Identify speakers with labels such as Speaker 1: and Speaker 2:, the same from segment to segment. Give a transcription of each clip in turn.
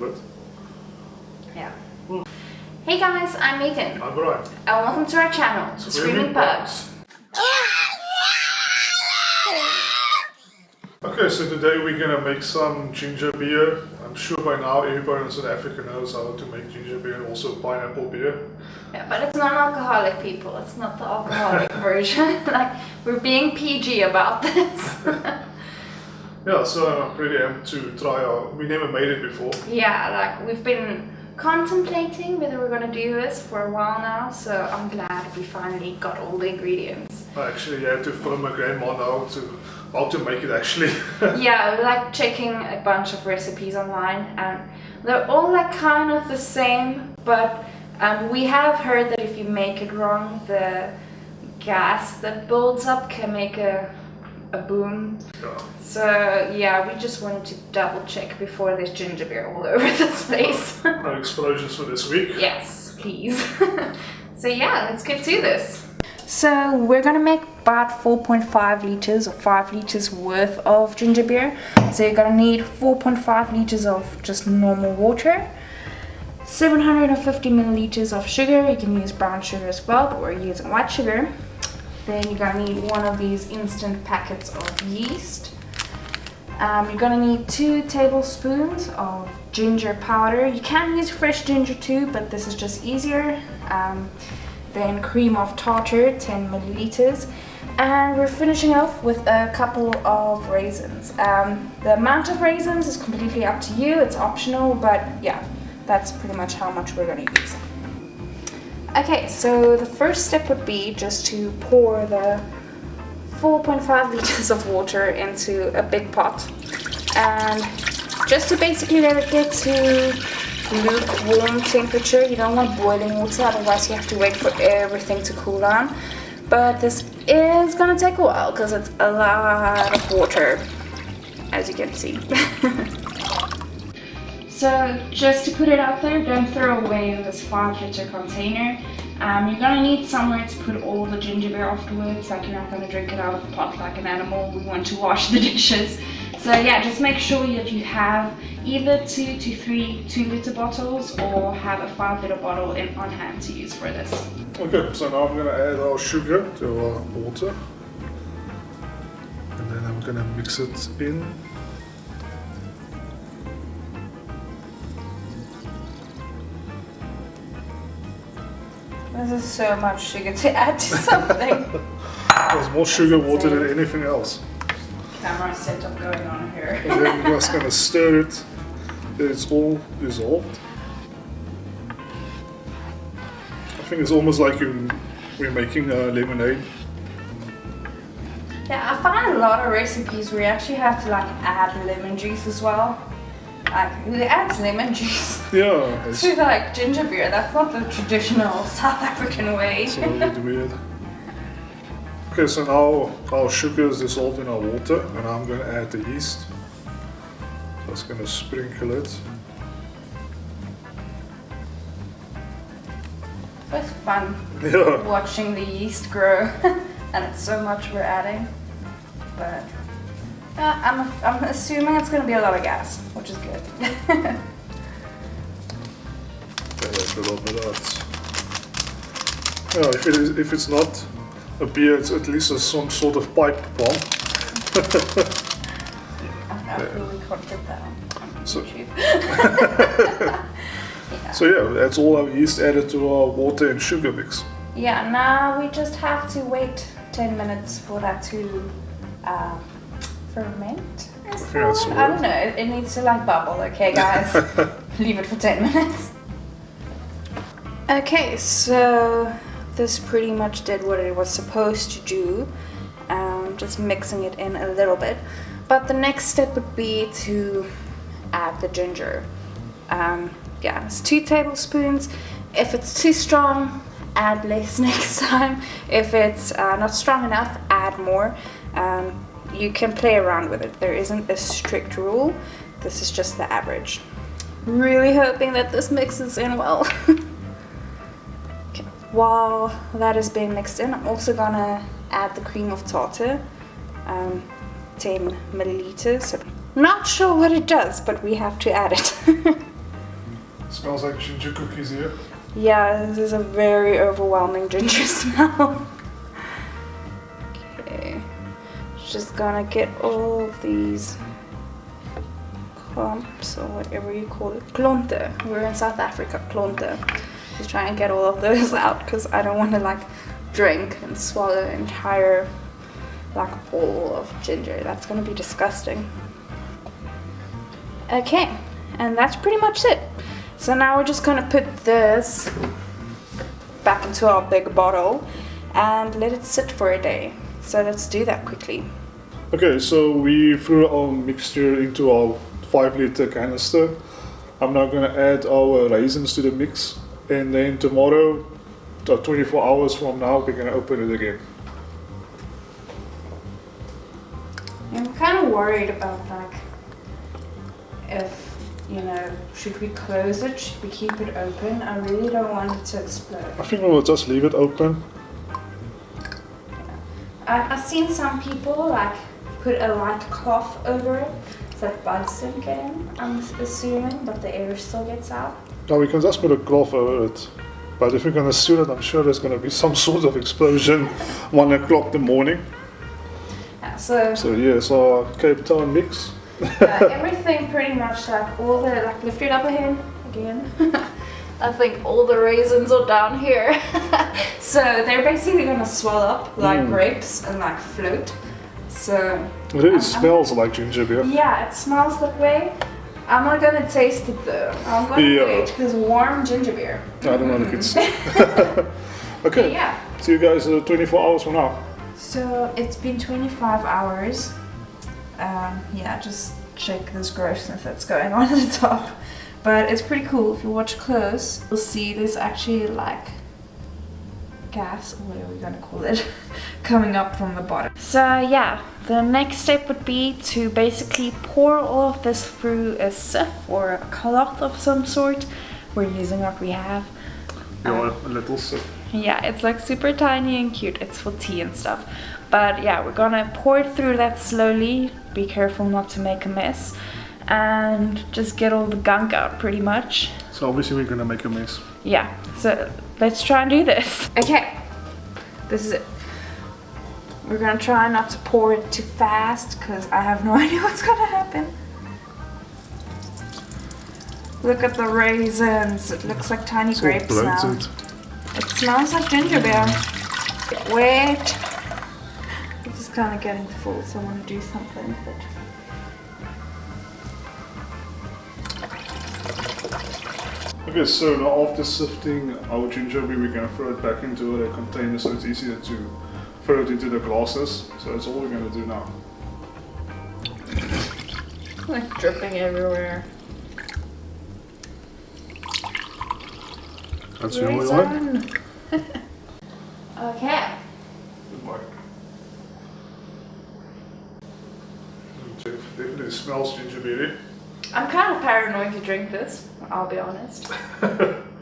Speaker 1: Yeah. Hey guys, I'm Megan.
Speaker 2: I'm Brian.
Speaker 1: And welcome to our channel, Screaming Pugs.
Speaker 2: Okay, so today we're gonna make some ginger beer. I'm sure by now everybody in South Africa knows how to make ginger beer and also pineapple beer.
Speaker 1: Yeah, but it's non-alcoholic, people. It's not the alcoholic version. Like, we're being PG about this.
Speaker 2: Yeah, so I'm pretty amped to try out. We never made it before.
Speaker 1: Yeah, like we've been contemplating whether we're gonna do this for a while now, so I'm glad we finally got all the ingredients.
Speaker 2: I actually had to follow my grandma now how to make it actually.
Speaker 1: Yeah, we're like checking a bunch of recipes online and they're all like kind of the same, but we have heard that if you make it wrong, the gas that builds up can make a boom.
Speaker 2: Yeah.
Speaker 1: So yeah, we just wanted to double check before there's ginger beer all over this place.
Speaker 2: No explosions for this week.
Speaker 1: Yes, please. So yeah, let's get to this. So we're gonna make about 4.5 liters or 5 liters worth of ginger beer. So you're gonna need 4.5 liters of just normal water, 750 milliliters of sugar. You can use brown sugar as well, but we're using white sugar. Then you're gonna need one of these instant packets of yeast. You're gonna need 2 tablespoons of ginger powder. You can use fresh ginger too, but this is just easier. Then cream of tartar, 10 milliliters. And we're finishing off with a couple of raisins. The amount of raisins is completely up to you, it's optional, but yeah, that's pretty much how much we're gonna use. Okay, so the first step would be just to pour the 4.5 liters of water into a big pot and just to basically let it get to lukewarm temperature. You don't want boiling water, otherwise you have to wait for everything to cool down. But this is gonna take a while because it's a lot of water, as you can see. So just to put it out there, don't throw away this 5-liter container. You're gonna need somewhere to put all the ginger beer afterwards. Like, you're not gonna drink it out of the pot like an animal. We want to wash the dishes. So yeah, just make sure that you have either 2 to 3 2-liter bottles or have a 5-liter bottle on hand to use for this.
Speaker 2: Okay, so now I'm gonna add our sugar to our water. And then I'm gonna mix it in.
Speaker 1: This is so much sugar to add to something.
Speaker 2: There's more sugar water than anything else.
Speaker 1: Camera setup going on here.
Speaker 2: And then we're just gonna stir it till it's all dissolved. I think it's almost like we're making a lemonade.
Speaker 1: Yeah, I find a lot of recipes where you actually have to like add lemon juice as well. Like, who adds lemon juice?
Speaker 2: Yeah.
Speaker 1: To like ginger beer. That's not the traditional South African way.
Speaker 2: It's a little bit weird. Okay, so now our sugar is dissolved in our water, and I'm going to add the yeast. Just going to sprinkle it.
Speaker 1: It's fun watching the yeast grow, and it's so much we're adding. But I'm assuming it's going to be a lot of gas, which is good.
Speaker 2: Yeah, if it's not a beer, it's at least some sort of pipe bomb.
Speaker 1: I really can't get that on YouTube. Yeah.
Speaker 2: So yeah, that's all our yeast added to our water and sugar mix.
Speaker 1: Yeah, now we just have to wait 10 minutes for that to ferment. I don't know, it needs to like bubble, okay guys? Leave it for 10 minutes. Okay, so this pretty much did what it was supposed to do. Just mixing it in a little bit. But the next step would be to add the ginger. Yeah, it's 2 tablespoons. If it's too strong, add less next time. If it's not strong enough, add more. You can play around with it. There isn't a strict rule. This is just the average. Really hoping that this mixes in well. Okay. While that is being mixed in, I'm also gonna add the cream of tartar, 10 milliliters. Not sure what it does, but we have to add it.
Speaker 2: smells like ginger cookies here.
Speaker 1: Yeah, this is a very overwhelming ginger smell. Okay, just gonna get all these clumps or whatever you call it. Klonte. We're in South Africa. Klonte. Just try and get all of those out because I don't want to like drink and swallow an entire like bowl of ginger. That's gonna be disgusting. Okay, and that's pretty much it. So now we're just gonna put this back into our big bottle and let it sit for a day. So let's do that quickly.
Speaker 2: Okay, so we threw our mixture into our 5-liter canister. I'm now gonna add our raisins to the mix, and then tomorrow, 24 hours from now, we're gonna open it again.
Speaker 1: I'm kind of worried about like if, you know, should we close it, should we keep it open? I really don't want it to explode.
Speaker 2: I think we will just leave it open.
Speaker 1: I've seen some people like put a light cloth over it so that bugs don't get in, I'm assuming, but the air still gets out.
Speaker 2: Now we can just put a cloth over it. But if we're gonna seal it, I'm sure there's gonna be some sort of explosion 1 o'clock in the morning.
Speaker 1: Yeah, so
Speaker 2: yeah, so Cape Town mix.
Speaker 1: everything pretty much, like all the, like lift it up again. I think all the raisins are down here. So they're basically gonna swell up like grapes and like float. So
Speaker 2: it really smells like ginger beer.
Speaker 1: Yeah, it smells that way. I'm not gonna taste it though. I'm gonna wait because warm ginger beer.
Speaker 2: I don't know if it's okay.
Speaker 1: Yeah.
Speaker 2: See you guys 24 hours from now.
Speaker 1: So it's been 25 hours. Yeah, just check this grossness that's going on at the top. But it's pretty cool. If you watch close, you'll see there's actually like gas, or whatever we're gonna call it, coming up from the bottom. So yeah, the next step would be to basically pour all of this through a sieve or a cloth of some sort. We're using what we have.
Speaker 2: A little sieve.
Speaker 1: Yeah, it's like super tiny and cute. It's for tea and stuff. But yeah, we're gonna pour it through that slowly. Be careful not to make a mess. And just get all the gunk out pretty much.
Speaker 2: So obviously we're gonna make a mess.
Speaker 1: Yeah, so let's try and do this. Okay, this is it. We're gonna try not to pour it too fast because I have no idea what's gonna happen. Look at the raisins. It looks like tiny grapes now. It smells like ginger beer. Wait. It's just kind of getting full, so I want to do something with it.
Speaker 2: Okay, so now after sifting our ginger beer, we're going to throw it back into a container so it's easier to throw it into the glasses. So that's all we're going to do now.
Speaker 1: Like dripping everywhere.
Speaker 2: That's the only one?
Speaker 1: Okay.
Speaker 2: Goodbye. It definitely smells ginger beer.
Speaker 1: I'm kind of paranoid to drink this, I'll be honest.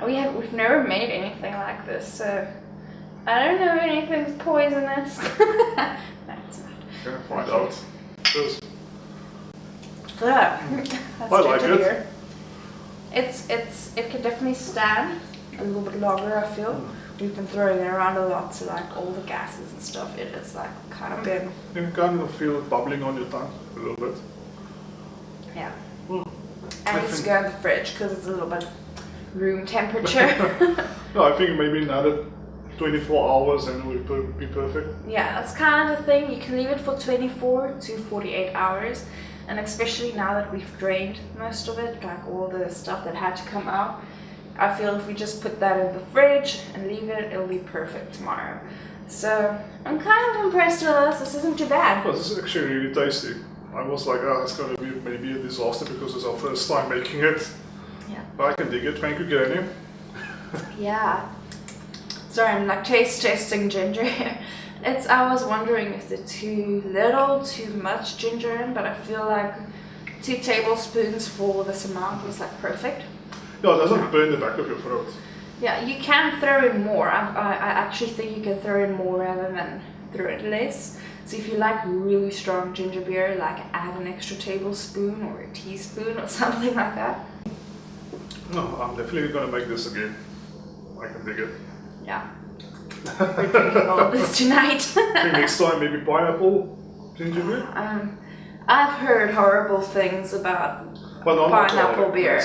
Speaker 1: We've never made anything like this, so I don't know if anything's poisonous. No, it's not.
Speaker 2: Gonna find out. Cheers.
Speaker 1: Yeah,
Speaker 2: I like it.
Speaker 1: It can definitely stand a little bit longer, I feel. We've been throwing it around a lot, so like all the gases and stuff, it's like kind of been.
Speaker 2: You can kind of feel it bubbling on your tongue a little bit.
Speaker 1: Yeah. And it's go in the fridge because it's a little bit room temperature.
Speaker 2: No, I think maybe another 24 hours and it will be perfect.
Speaker 1: Yeah, that's kind of the thing. You can leave it for 24 to 48 hours. And especially now that we've drained most of it, like all the stuff that had to come out, I feel if we just put that in the fridge and leave it, it'll be perfect tomorrow. So I'm kind of impressed with this. This isn't too bad.
Speaker 2: Well, this is actually really tasty. I was like, oh, it's going to be maybe a disaster because it's our first time making it.
Speaker 1: Yeah.
Speaker 2: But I can dig it. Thank you, Granny.
Speaker 1: Yeah. Sorry, I'm like taste testing ginger here. I was wondering if they're too little, too much ginger in, but I feel like 2 tablespoons for this amount was like perfect.
Speaker 2: Yeah, it doesn't burn the back of your throat.
Speaker 1: Yeah, you can throw in more. I actually think you can throw in more rather than throw in less. So if you like really strong ginger beer, like add an extra tablespoon or a teaspoon or something like that.
Speaker 2: No, I'm definitely gonna make this again. I can dig it.
Speaker 1: Yeah. We're drinking all of this tonight.
Speaker 2: I think next time maybe pineapple ginger beer.
Speaker 1: I've heard horrible things about pineapple beer.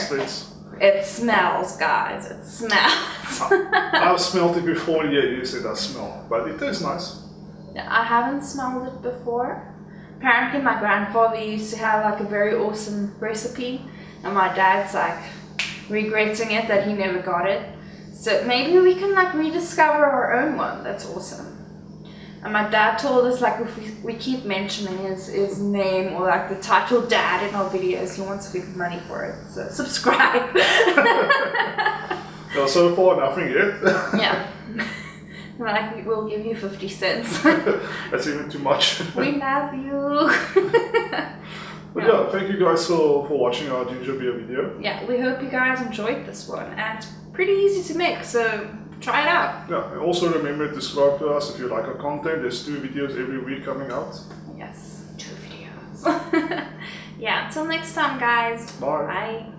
Speaker 1: It smells, guys. It smells.
Speaker 2: I've smelled it before. Yeah, you say that smell, but it tastes nice.
Speaker 1: I haven't smelled it before. Apparently, my grandfather used to have like a very awesome recipe, and my dad's like regretting it that he never got it. So maybe we can like rediscover our own one. That's awesome. And my dad told us like if we keep mentioning his name or like the title dad in our videos, he wants to give money for it. So subscribe.
Speaker 2: Well, so far nothing yet.
Speaker 1: Yeah. Like we'll give you 50 cents.
Speaker 2: That's even too much.
Speaker 1: We love you.
Speaker 2: But yeah, thank you guys for watching our ginger beer video.
Speaker 1: Yeah, we hope you guys enjoyed this one. And it's pretty easy to make, so try it out.
Speaker 2: Yeah, and also remember to subscribe to us if you like our content. There's 2 videos every week coming out.
Speaker 1: Yes, 2 videos. Yeah, until next time, guys.
Speaker 2: Bye.
Speaker 1: Bye.